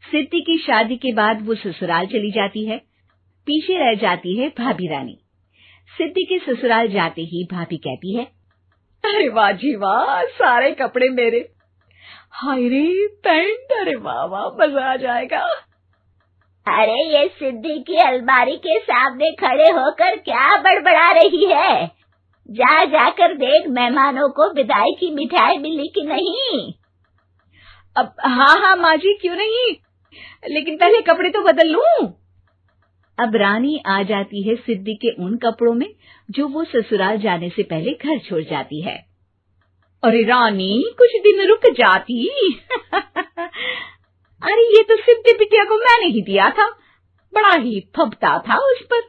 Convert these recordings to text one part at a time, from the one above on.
सिद्धि की शादी के बाद वो ससुराल चली जाती है। पीछे रह जाती है भाभी रानी। सिद्धि के ससुराल जाते ही भाभी कहती है, अरे वाह जी वाह, सारे कपड़े मेरे। हाय रे पैंट, अरे वाह वाह, मजा आ जाएगा। अरे ये सिद्धि की अलमारी के सामने खड़े होकर क्या बड़बड़ा रही है? जा जाकर देख मेहमानों को विदाई की मिठाई मिली कि नहीं। अब हाँ माँ जी, क्यों नहीं, लेकिन पहले कपड़े तो बदल लूं। अब रानी आ जाती है सिद्धि के उन कपड़ों में जो वो ससुराल जाने से पहले घर छोड़ जाती है। अरे रानी, कुछ दिन रुक जाती। अरे ये तो सिद्धि बिटिया को मैंने ही दिया था, बड़ा ही फबता था उस पर,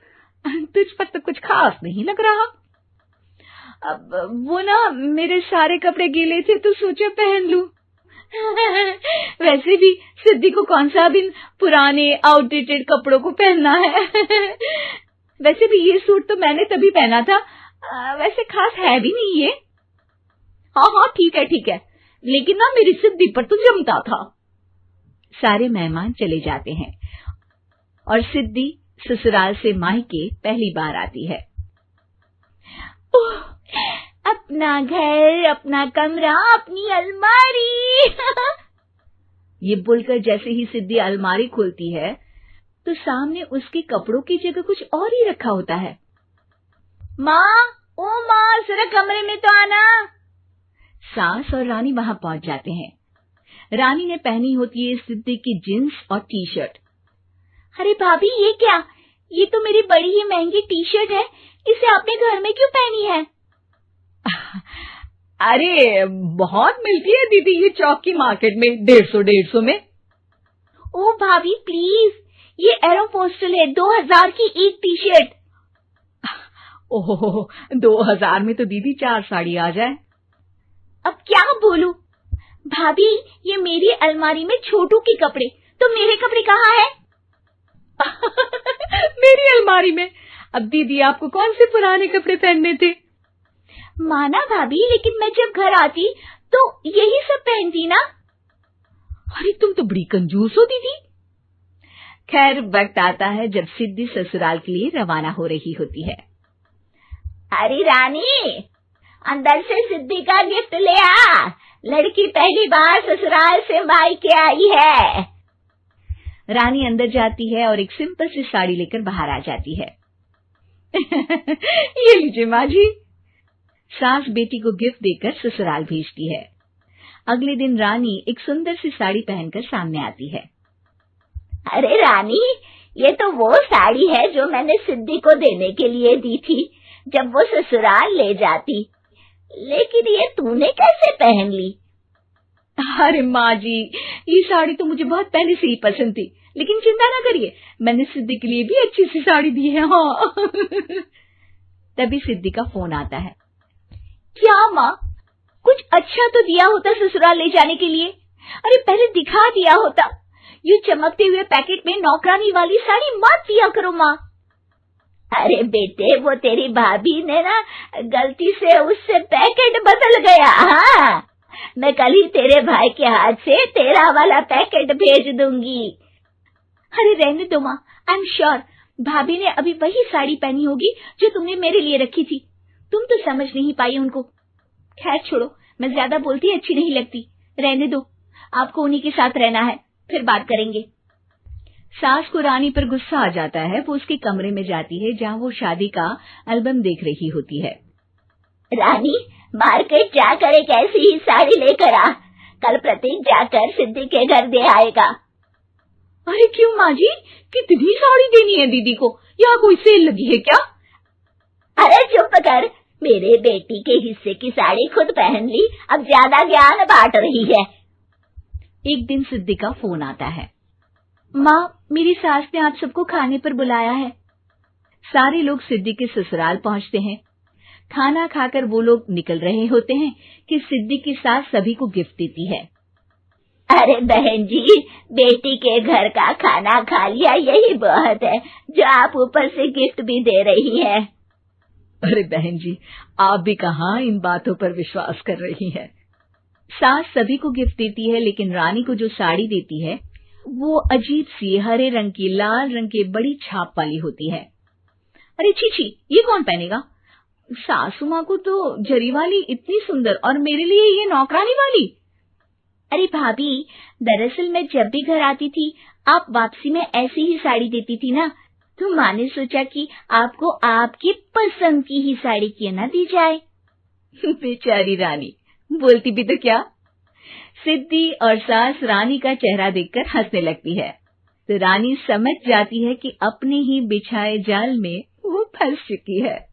तुझ पर तो कुछ खास नहीं लग रहा। अब वो ना मेरे सारे कपड़े गीले थे तो सोचा पहन लूं। वैसे भी सिद्धि को कौन सा दिन पुराने आउटडेटेड कपड़ों को पहनना है। वैसे भी ये सूट तो मैंने तभी पहना था, वैसे खास है भी नहीं ये। हाँ ठीक है, लेकिन ना मेरी सिद्धि पर तो जमता था। सारे मेहमान चले जाते हैं और सिद्धि ससुराल से मायके पहली बार आती है। अपना घर, अपना कमरा, अपनी अलमारी। ये बोलकर जैसे ही सिद्धि अलमारी खोलती है तो सामने उसके कपड़ों की जगह कुछ और ही रखा होता है। माँ, ओ माँ, जरा कमरे में तो आना। सास और रानी वहां पहुंच जाते हैं। रानी ने पहनी होती है सिद्धि की जींस और टी शर्ट। अरे भाभी, ये क्या? ये तो मेरी बड़ी ही महंगी टी शर्ट है, इसे आपने घर में क्यों पहनी है? अरे बहुत मिलती है दीदी ये चौक की मार्केट में, 150 में। ओ भाभी प्लीज, ये एरोपोस्टल है, 2000 की एक टी शर्ट। ओहो, 2000 में तो दीदी 4 साड़ी आ जाए। अब क्या बोलूं? भाभी, ये मेरी अलमारी में छोटू के कपड़े, तो मेरे कपड़े कहाँ हैं? मेरी अलमारी में? अब दीदी आपको कौन से पुराने कपड़े पहनने थे? माना भाभी, लेकिन मैं जब घर आती तो यही सब पहनती ना। अरे तुम तो बड़ी कंजूस हो दीदी। खैर, वक्त आता है जब सिद्धि ससुराल के लिए रवाना हो रही होती है। अरे रानी, अंदर से सिद्धि का गिफ्ट ले आ, लड़की पहली बार ससुराल से मायके आई है। रानी अंदर जाती है और एक सिंपल सी साड़ी लेकर बाहर आ जाती है। ये लीजिए माँ जी। सास बेटी को गिफ्ट देकर ससुराल भेजती है। अगले दिन रानी एक सुंदर सी साड़ी पहनकर सामने आती है। अरे रानी, ये तो वो साड़ी है जो मैंने सिद्धि को देने के लिए दी थी जब वो ससुराल ले जाती, लेकिन ये तूने कैसे पहन ली? अरे माँ जी, ये साड़ी तो मुझे बहुत पहले से ही पसंद थी, लेकिन चिंता ना करिए, मैंने सिद्धि के लिए भी अच्छी सी साड़ी दी है। हाँ। तभी सिद्धि का फोन आता है। क्या माँ, कुछ अच्छा तो दिया होता ससुराल ले जाने के लिए। अरे पहले दिखा दिया होता। ये चमकते हुए पैकेट में नौकरानी वाली साड़ी मत दिया करो माँ। अरे बेटे, वो तेरी भाभी ने ना गलती से उससे पैकेट बदल गया। हाँ, मैं कल ही तेरे भाई के हाथ से तेरा वाला पैकेट भेज दूंगी। अरे रहने दो माँ, आई एम श्योर भाभी ने अभी वही साड़ी पहनी होगी जो तुमने मेरे लिए रखी थी। तुम तो समझ नहीं पाई उनको। खैर छोड़ो, मैं ज्यादा बोलती अच्छी नहीं लगती, रहने दो, आपको उन्हीं के साथ रहना है, फिर बात करेंगे। सास को रानी पर गुस्सा आ जाता है। वो उसके कमरे में जाती है जहाँ वो शादी का एल्बम देख रही होती है। रानी, मार्केट जाकर एक ऐसी ही साड़ी लेकर आ, कल प्रतीक जाकर सिद्धि के घर दे आएगा। अरे क्यों माँ जी, कितनी साड़ी देनी है दीदी को? यहाँ कोई सेल लगी है क्या? अरे चुप कर, मेरे बेटी के हिस्से की साड़ी खुद पहन ली, अब ज्यादा ज्ञान बांट रही है। एक दिन सिद्धि का फोन आता है। माँ, मेरी सास ने आप सबको खाने पर बुलाया है। सारे लोग सिद्धि के ससुराल पहुँचते हैं। खाना खाकर वो लोग निकल रहे होते हैं कि सिद्धि की सास सभी को गिफ्ट देती है। अरे बहन जी, बेटी के घर का खाना खा लिया, यही बहुत है जो आप ऊपर से गिफ्ट भी दे रही है। अरे बहन जी, आप भी कहाँ इन बातों पर विश्वास कर रही हैं। सास सभी को गिफ्ट देती है, लेकिन रानी को जो साड़ी देती है वो अजीब सी हरे रंग की लाल रंग के बड़ी छाप वाली होती है। अरे छी, ये कौन पहनेगा? सासू माँ को तो जरी वाली इतनी सुंदर और मेरे लिए ये नौकरानी वाली। अरे भाभी, दरअसल मैं जब भी घर आती थी आप वापसी में ऐसी ही साड़ी देती थी ना, तो माँ ने सोचा कि आपको आपकी पसंद की ही साड़ी क्यों ना दी जाए। बेचारी रानी, बोलती भी तो क्या। सिद्धि और सास रानी का चेहरा देखकर हंसने लगती है, तो रानी समझ जाती है कि अपने ही बिछाए जाल में वो फंस चुकी है।